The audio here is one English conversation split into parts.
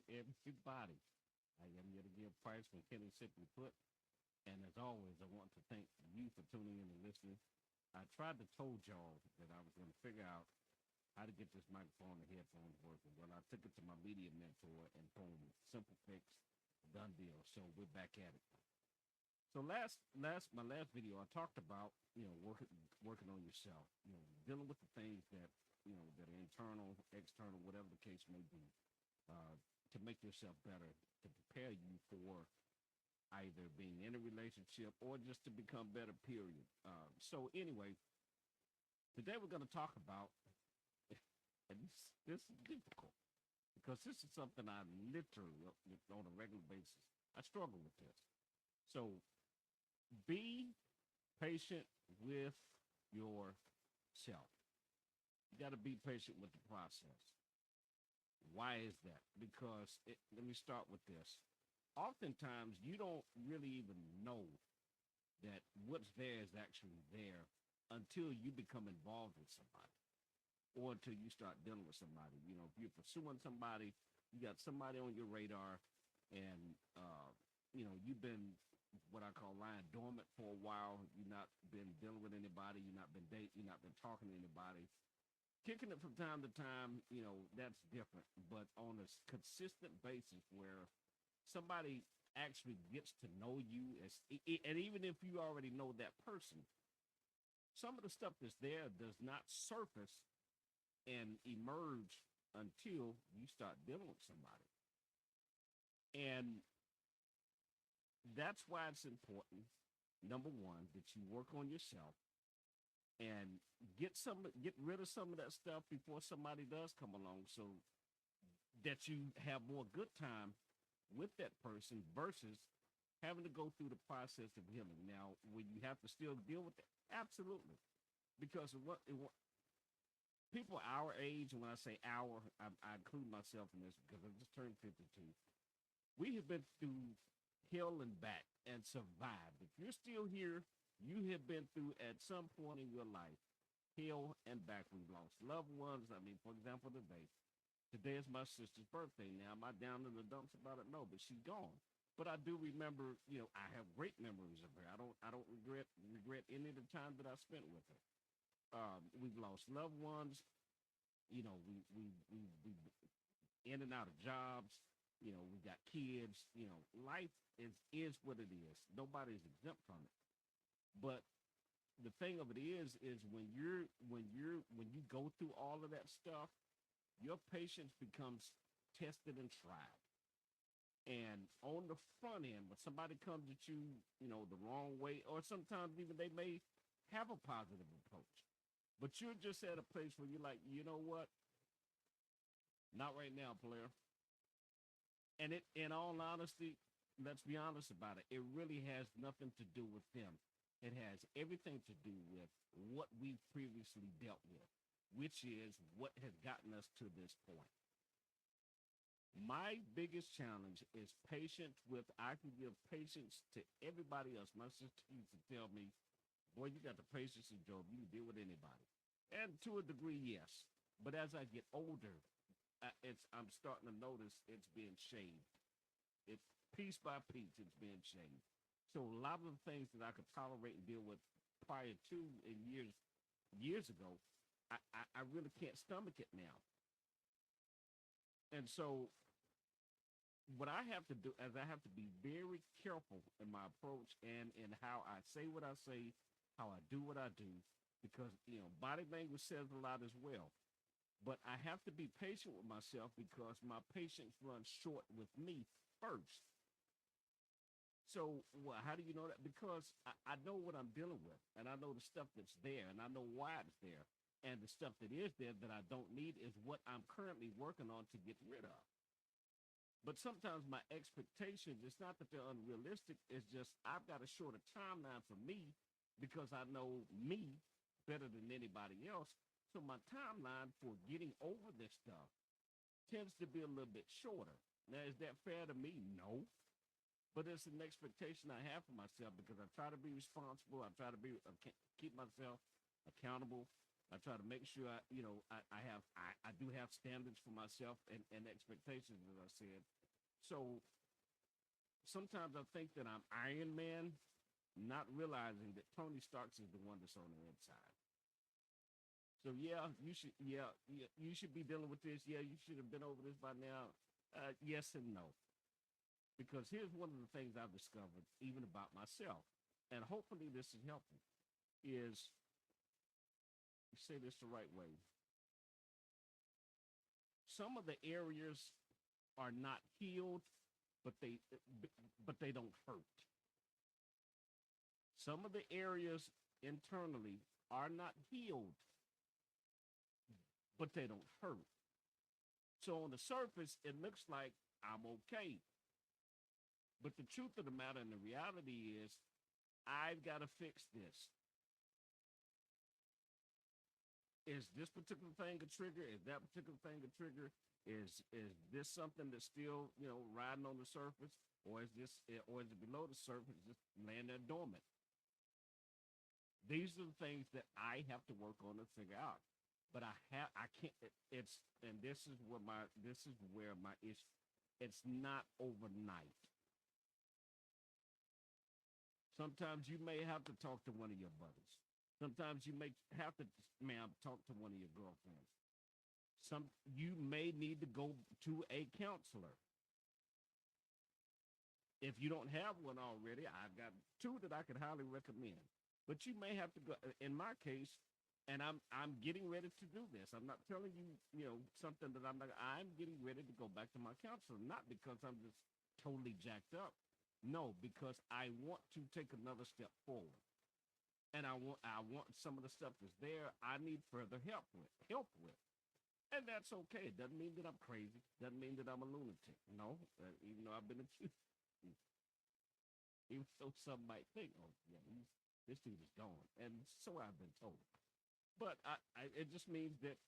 Hello, everybody. I am yet again Price from Kenny Simply Put. And as always, I want to thank you for tuning in and listening. I tried to told y'all that I was going to figure out how to get this microphone and headphones working. Well, I took it to my media mentor and boom, simple fix, done deal. So we're back at it. So my last video, I talked about working on yourself, dealing with the things that that are internal, external, whatever the case may be, to make yourself better, to prepare you for either being in a relationship or just to become better. Period. So anyway, today we're going to talk about, and this is difficult because this is something I literally on a regular basis I struggle with this. So be patient with yourself. You got to be patient with the process. Why is that? Because let me start with this. Oftentimes, you don't really even know that what's there is actually there until you become involved with somebody or until you start dealing with somebody. If you're pursuing somebody, you got somebody on your radar, and you've been what I call lying dormant for a while. You've not been dealing with anybody. You've not been dating. You've not been talking to anybody. Kicking it from time to time, that's different. But on a consistent basis, where somebody actually gets to know you, and even if you already know that person, some of the stuff that's there does not surface and emerge until you start dealing with somebody. And that's why it's important, number one, that you work on yourself and get rid of some of that stuff before somebody does come along, so that you have more good time with that person versus having to go through the process of healing. Now, when you have to still deal with it, absolutely, because people our age, and when I say our, I include myself in this because I just turned 52. We have been through hell and back and survived. If you're still here, you have been through at some point in your life hell and back. We've lost loved ones. I mean, for example, today is my sister's birthday. Now, am I down in the dumps about it? No, but she's gone. But I do remember, I have great memories of her. I don't regret any of the time that I spent with her. We've lost loved ones. We in and out of jobs. We got kids. Life is what it is. Nobody's exempt from it. But the thing of it is when you go through all of that stuff, your patience becomes tested and tried. And on the front end, when somebody comes at you, the wrong way, or sometimes even they may have a positive approach, but you're just at a place where you're like, you know what? Not right now, player. And in all honesty, let's be honest about it. It really has nothing to do with them. It has everything to do with what we've previously dealt with, which is what has gotten us to this point. My biggest challenge is patience with, I can give patience to everybody else. My sister used to tell me, boy, you got the patience of Job. You can deal with anybody. And to a degree, yes. But as I get older, I'm starting to notice it's being shaved. It's piece by piece, it's being shaved. So a lot of the things that I could tolerate and deal with prior to in years ago, I really can't stomach it now. And so what I have to do is I have to be very careful in my approach and in how I say what I say, how I do what I do, because body language says a lot as well. But I have to be patient with myself because my patience runs short with me first. So how do you know that? Because I know what I'm dealing with, and I know the stuff that's there, and I know why it's there. And the stuff that is there that I don't need is what I'm currently working on to get rid of. But sometimes my expectations, it's not that they're unrealistic. It's just I've got a shorter timeline for me because I know me better than anybody else. So my timeline for getting over this stuff tends to be a little bit shorter. Now, is that fair to me? No. But it's an expectation I have for myself because I try to be responsible. I try to keep myself accountable. I try to make sure I do have standards for myself and expectations, as I said. So sometimes I think that I'm Iron Man, not realizing that Tony Stark is the one that's on the inside. So yeah, you should be dealing with this. Yeah, you should have been over this by now. Yes and no, because here's one of the things I've discovered, even about myself, and hopefully this is helpful. Is say this the right way. Some of the areas are not healed, but they don't hurt. Some of the areas internally are not healed, but they don't hurt. So on the surface, it looks like I'm okay. But the truth of the matter and the reality is, I've got to fix this. Is this particular thing a trigger? Is that particular thing a trigger? Is this something that's still riding on the surface, or is it below the surface, just laying there dormant? These are the things that I have to work on to figure out. But I can't. It's and this is where my issue. It's not overnight. Sometimes you may have to talk to one of your buddies. Sometimes you may have to, ma'am, talk to one of your girlfriends. You may need to go to a counselor. If you don't have one already, I've got two that I could highly recommend. But you may have to go. In my case, and I'm getting ready to do this. I'm not telling you, something that I'm not. I'm getting ready to go back to my counselor, not because I'm just totally jacked up. No, because I want to take another step forward, and I want some of the stuff that's there. I need further help with. And that's okay. It doesn't mean that I'm crazy. Doesn't mean that I'm a lunatic. No, even though I've been accused, even though some might think, oh yeah, this dude is gone, and so I've been told. But it just means that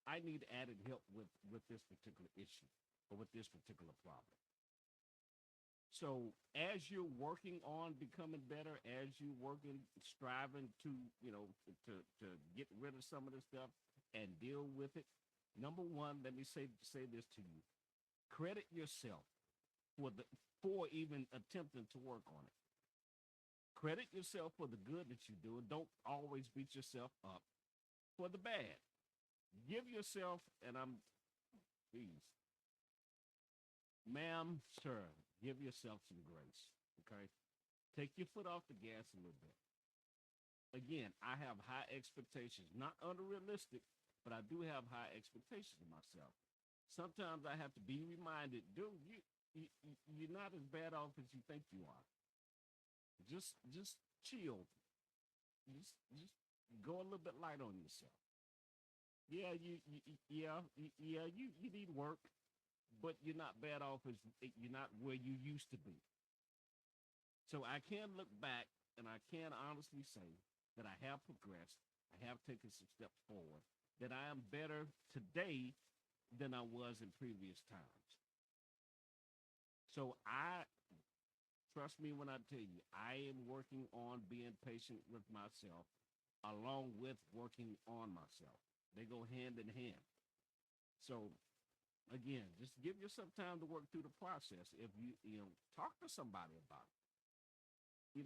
I need added help with this particular issue or with this particular problem. So as you're working on becoming better, as you're working, striving to, to get rid of some of this stuff and deal with it, number one, let me say this to you: credit yourself for even attempting to work on it. Credit yourself for the good that you do, and don't always beat yourself up for the bad. Give yourself, and please, ma'am, sir, give yourself some grace. Okay, take your foot off the gas a little bit. Again, I have high expectations, not unrealistic, but I do have high expectations of myself. Sometimes I have to be reminded, dude, you're not as bad off as you think you are. Just chill. Just go a little bit light on yourself. Yeah, you need work, but you're not bad off as you're not where you used to be. So I can look back and I can honestly say that I have progressed. I have taken some steps forward. That I am better today than I was in previous times. So I trust me when I tell you, I am working on being patient with myself along with working on myself. They go hand in hand. So again, just give yourself time to work through the process. If talk to somebody about it. You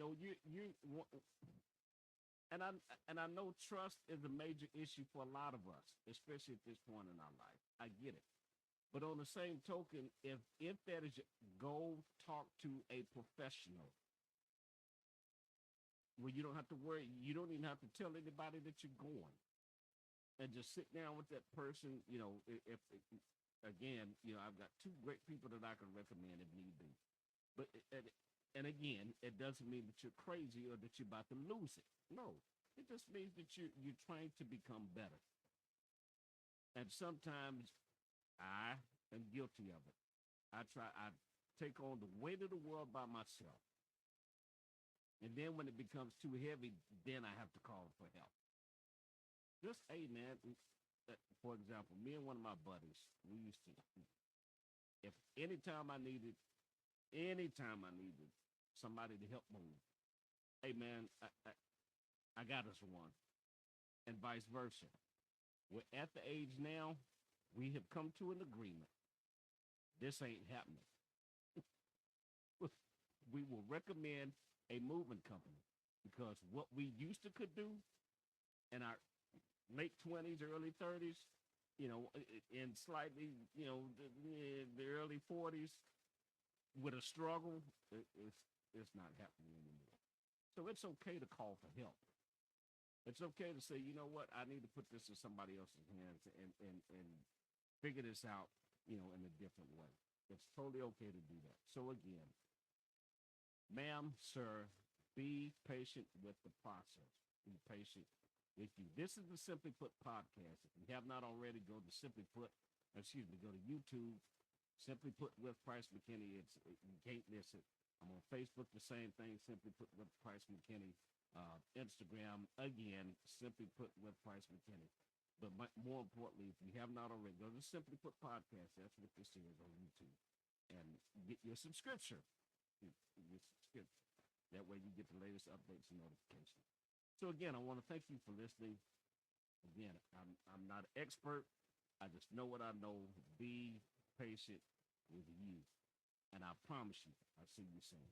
and I know trust is a major issue for a lot of us, especially at this point in our life. I get it. But on the same token, if that is your go talk to a professional where you don't have to worry, you don't even have to tell anybody that you're going, and just sit down with that person. If again, I've got two great people that I can recommend if need be. But and again, it doesn't mean that you're crazy or that you're about to lose it. No, it just means that you're trying to become better. And sometimes I am guilty of it. I take on the weight of the world by myself. And then when it becomes too heavy, then I have to call for help. Just, hey, man, for example, me and one of my buddies, we used to, if anytime I needed somebody to help move, hey, man, I got us one. and vice versa. We're at the age now, we have come to an agreement. This ain't happening. We will recommend a moving company because what we used to could do in our late 20s, early 30s, in slightly, the early 40s with a struggle, it's not happening anymore. So it's okay to call for help. It's okay to say, you know what, I need to put this in somebody else's hands and figure this out, in a different way. It's totally okay to do that. So again, ma'am, sir, be patient with the process. Be patient with you. This is the Simply Put podcast. If you have not already, go to go to YouTube. Simply Put with Price McKinney. You can't miss it. I'm on Facebook, the same thing. Simply Put with Price McKinney. Instagram, again, Simply Put with Price McKinney. But more importantly, if you have not already, go to the Simply Put podcast. That's what this is on YouTube. And get your subscription. Your subscription. That way you get the latest updates and notifications. So again, I want to thank you for listening. Again, I'm not an expert. I just know what I know. Be patient with you. And I promise you, I'll see you soon.